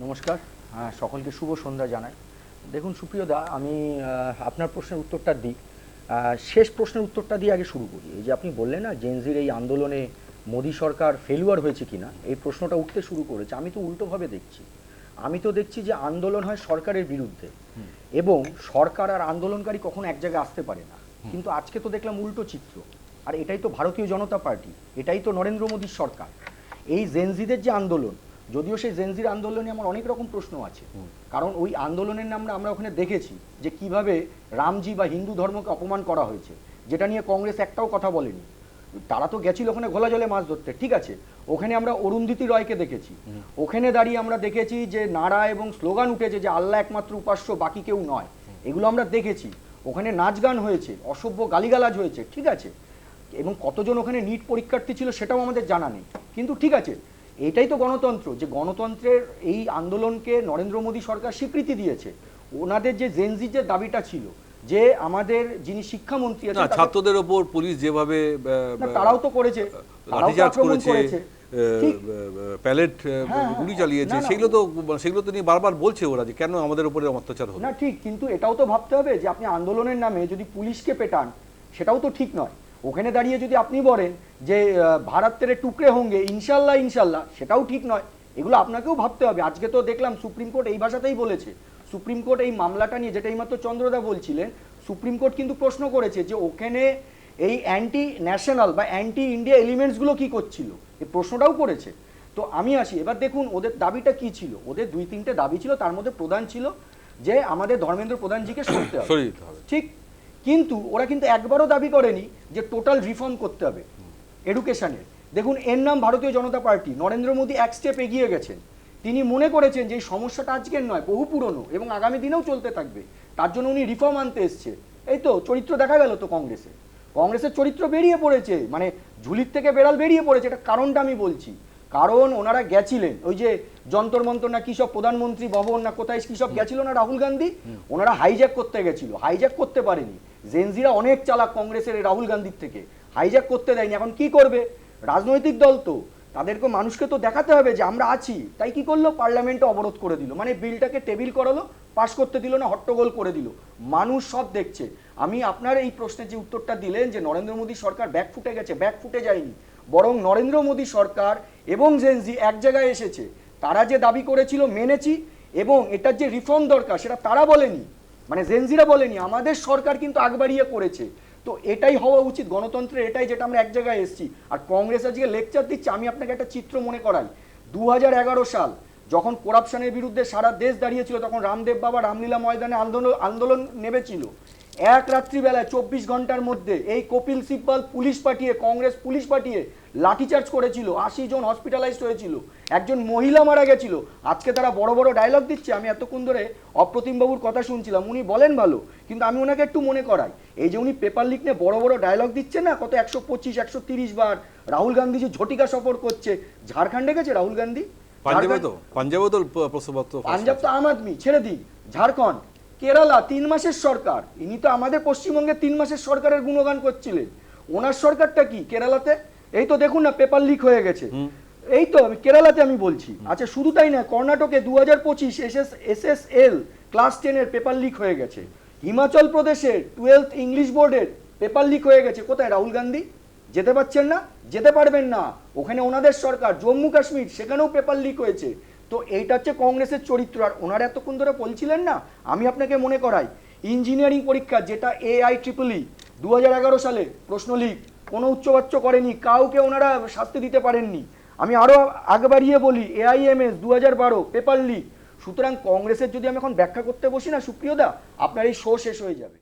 নমস্কার। হ্যাঁ, সকলকে শুভ সন্ধ্যা জানাই। দেখুন সুপ্রিয়দা, আমি আপনার প্রশ্নের উত্তরটা দিই। শেষ প্রশ্নের উত্তরটা দিয়ে আগে শুরু করি। এই যে আপনি বললেন না জেনজির এই আন্দোলনে মোদী সরকার ফেলুয়ার হয়েছে কিনা, এই প্রশ্নটা উঠতে শুরু করেছে। আমি তো উল্টোভাবে দেখছি। আমি তো দেখছি যে আন্দোলন হয় সরকারের বিরুদ্ধে, এবং সরকার আর আন্দোলনকারী কখনো এক জায়গায় আসতে পারে না। কিন্তু আজকে তো দেখলাম উল্টো চিত্র। আর এটাই তো ভারতীয় জনতা পার্টি, এটাই তো নরেন্দ্র মোদীর সরকার। এই জেনজিদের যে আন্দোলন, যদিও সেই জেনজির আন্দোলনে আমার অনেক রকম প্রশ্ন আছে, কারণ ওই আন্দোলনের নামে আমরা ওখানে দেখেছি যে কিভাবে রামজি বা হিন্দু ধর্মকে অপমান করা হয়েছে, যেটা নিয়ে কংগ্রেস একটাও কথা বলেনি। তারা তো গেছিল ওখানে ঘোলা জলে মাছ ধরতে, ঠিক আছে। ওখানে আমরা অরুন্ধতী রয়কে দেখেছি, ওখানে দাঁড়িয়ে আমরা দেখেছি যে নারা এবং স্লোগান উঠেছে যে আল্লাহ একমাত্র উপাস্য, বাকি কেউ নয়। এগুলো আমরা দেখেছি। ওখানে নাচ গান হয়েছে, অসভ্য গালিগালাজ হয়েছে, ঠিক আছে। এবং কতজন ওখানে নিট পরীক্ষার্থী ছিল সেটাও আমাদের জানা নেই। কিন্তু ঠিক আছে, এটাই তো গণতন্ত্র, যে গণতন্ত্রের এই আন্দোলনকে নরেন্দ্র মোদী সরকার স্বীকৃতি দিয়েছে। ওনাদের যে জেনজি যে দাবিটা ছিল, যে আমাদের যিনি শিক্ষামন্ত্রী আছেন, ছাত্রদের ওপর পুলিশ যেভাবে তারাও তো করেছে, লাঠিচার্জ করেছে, প্যালেট গুলি চালিয়েছে, সেগুলো তো নিয়ে বারবার বলছে ওরা যে কেন আমাদের উপরে অত্যাচার হবে না। ঠিক, কিন্তু এটাও তো ভাবতে হবে যে আপনি আন্দোলনের নামে যদি পুলিশকে পেটান, সেটাও তো ঠিক নয়। ওখানে দাঁড়িয়ে যদি আপনি বলেন যে ভারত তেরে টুকরে হোঙ্গে ইনশাল্লাহ ইনশাল্লাহ, সেটাও ঠিক নয়। এগুলো আপনাকেও ভাবতে হবে। আজকে তো দেখলাম সুপ্রিম কোর্ট এই ভাষাতেই বলেছে। সুপ্রিম কোর্ট এই মামলাটা নিয়ে, যেটা এইমাত্র চন্দ্রদা বলছিলেন, সুপ্রিম কোর্ট কিন্তু প্রশ্ন করেছে যে ওখানে এই অ্যান্টি ন্যাশনাল বা অ্যান্টি ইন্ডিয়া এলিমেন্টসগুলো কি করছিল, এই প্রশ্নটাও করেছে। তো আমি আসি, এবার দেখুন ওদের দাবিটা কি ছিল। ওদের 2-3টে দাবি ছিল, তার মধ্যে প্রধান ছিল যে আমাদের ধর্মেন্দ্র প্রধানজিকে সরতে হবে, ঠিক। কিন্তু ওরা কিন্তু একবারও দাবি করেনি যে টোটাল রিফর্ম করতে হবে এডুকেশনের। দেখুন, এর নাম ভারতীয় জনতা পার্টি। নরেন্দ্র মোদী এক স্টেপ এগিয়ে গেছেন। তিনি মনে করেছেন যে এই সমস্যাটা আজকের নয়, বহু পুরনো এবং আগামী দিনেও চলতে থাকবে। তার জন্য উনি রিফর্ম আনতে এসছে। এই তো চরিত্র দেখা গেল তো কংগ্রেসের চরিত্র বেরিয়ে পড়েছে, মানে ঝুলির থেকে বেড়াল বেরিয়ে পড়েছে। এটা কারণটা আমি বলছি। কারণ ওনারা গেছিলেন ওই যে যন্তর মন্তর না কি সব, প্রধানমন্ত্রী ভবন না কোথায় কি সব গেছিল না রাহুল গান্ধী, ওনারা হাইজ্যাক করতে গেছিল, হাইজ্যাক করতে পারেনি। জেনজিরা অনেক চালাক কংগ্রেসের রাহুল গান্ধীর থেকে, হাইজ্যাক করতে দেয়নি। এখন কি করবে, রাজনৈতিক দল তো, তাদেরকে মানুষকে তো দেখাতে হবে যে আমরা আছি। তাই কি করলো, পার্লামেন্টে অবরোধ করে দিল, মানে বিলটাকে টেবিল করালো, পাশ করতে দিল না, হট্টগোল করে দিল। মানুষ সব দেখছে। আমি আপনার এই প্রশ্নের যে উত্তরটা দিলেন যে নরেন্দ্র মোদী সরকার ব্যাক ফুটে গেছে, ব্যাক ফুটে যায়নি, বরং নরেন্দ্র মোদী সরকার এবং জেনজি এক জায়গায় এসেছে। তারা যে দাবি করেছিল মেনেছি, এবং এটার যে রিফর্ম দরকার সেটা তারা বলেনি, মানে জেনজিরা বলেনি, আমাদের সরকার কিন্তু আগ বাড়িয়ে করেছে। তো এটাই হওয়া উচিত গণতন্ত্রের, এটাই যেটা আমরা এক জায়গায় এসেছি। আর কংগ্রেস আজকে লেকচার দিচ্ছে। আমি আপনাকে একটা চিত্র মনে করাই। 2011 সাল যখন করাপশনের বিরুদ্ধে সারা দেশ দাঁড়িয়েছিল, তখন রামদেব বাবা রামলীলা ময়দানে আন্দোলন নেমেছিল। এক রাত্রিবেলায় 24 ঘন্টার মধ্যে এই কপিল সিব্বল পুলিশ পাঠিয়ে, কংগ্রেস পুলিশ পাঠিয়ে লাঠিচার্জ করেছিল। 80 জন হসপিটালাইজড হয়েছিল, একজন মহিলা মারা গেছিল। আজকে তারা বড় বড় ডায়লগ দিচ্ছে। আমি এতক্ষণ ধরে অপ্রতিম বাবুর কথা শুনছিলাম, উনি বলেন ভালো, কিন্তু আমি ওনাকে একটু মনে করাই, এই যে উনি পেপার লিক নিয়ে বড় বড় ডায়লগ দিচ্ছে না, কত 125 130 বার। রাহুল গান্ধী যে ঝটিকা সফর করছে, ঝাড়খণ্ডে গেছে রাহুল গান্ধী, পাঞ্জাব তো আম আদমি ছেড়ে দিই, ঝাড়খণ্ড, কেরালা 3 মাসের সরকার। ইনি তো আমাদের পশ্চিমবঙ্গে 3 মাসের সরকারের গুণগান করছিলেন। ওনার সরকারটা কি কেরালাতে, এই তো দেখুন না পেপার লিক হয়ে গেছে। এই তো আমি কেরালাতে আমি বলছি। আচ্ছা, শুধু তাই না, কর্ণাটকে 2025 SSL ক্লাস 10-এর পেপার লিক হয়ে গেছে। হিমাচল প্রদেশের 12th ইংলিশ বোর্ডের পেপার লিক হয়ে গেছে। কোথায় রাহুল গান্ধী? যেতে পারছেন না, যেতে পারবেন না, ওখানে ওনাদের সরকার। জম্মু কাশ্মীর, সেখানেও পেপার লিক হয়েছে। তো এইটা হচ্ছে কংগ্রেসের চরিত্র। আর ওনারা এতক্ষণ ধরে বলছিলেন না, আমি আপনাকে মনে করাই, ইঞ্জিনিয়ারিং পরীক্ষা যেটা AIEEE 2011 সালে প্রশ্ন লিক, কোনো উচ্চবাচ্য করেনি, কাউকে ওনারা শাস্তি দিতে পারেননি। আমি আরও আগে বাড়িয়ে বলি, AIMS 2012 পেপার লিক। সুতরাং কংগ্রেসের যদি আমি এখন ব্যাখ্যা করতে বসি না সুপ্রিয়দা, আপনার এই শো শেষ হয়ে যাবে।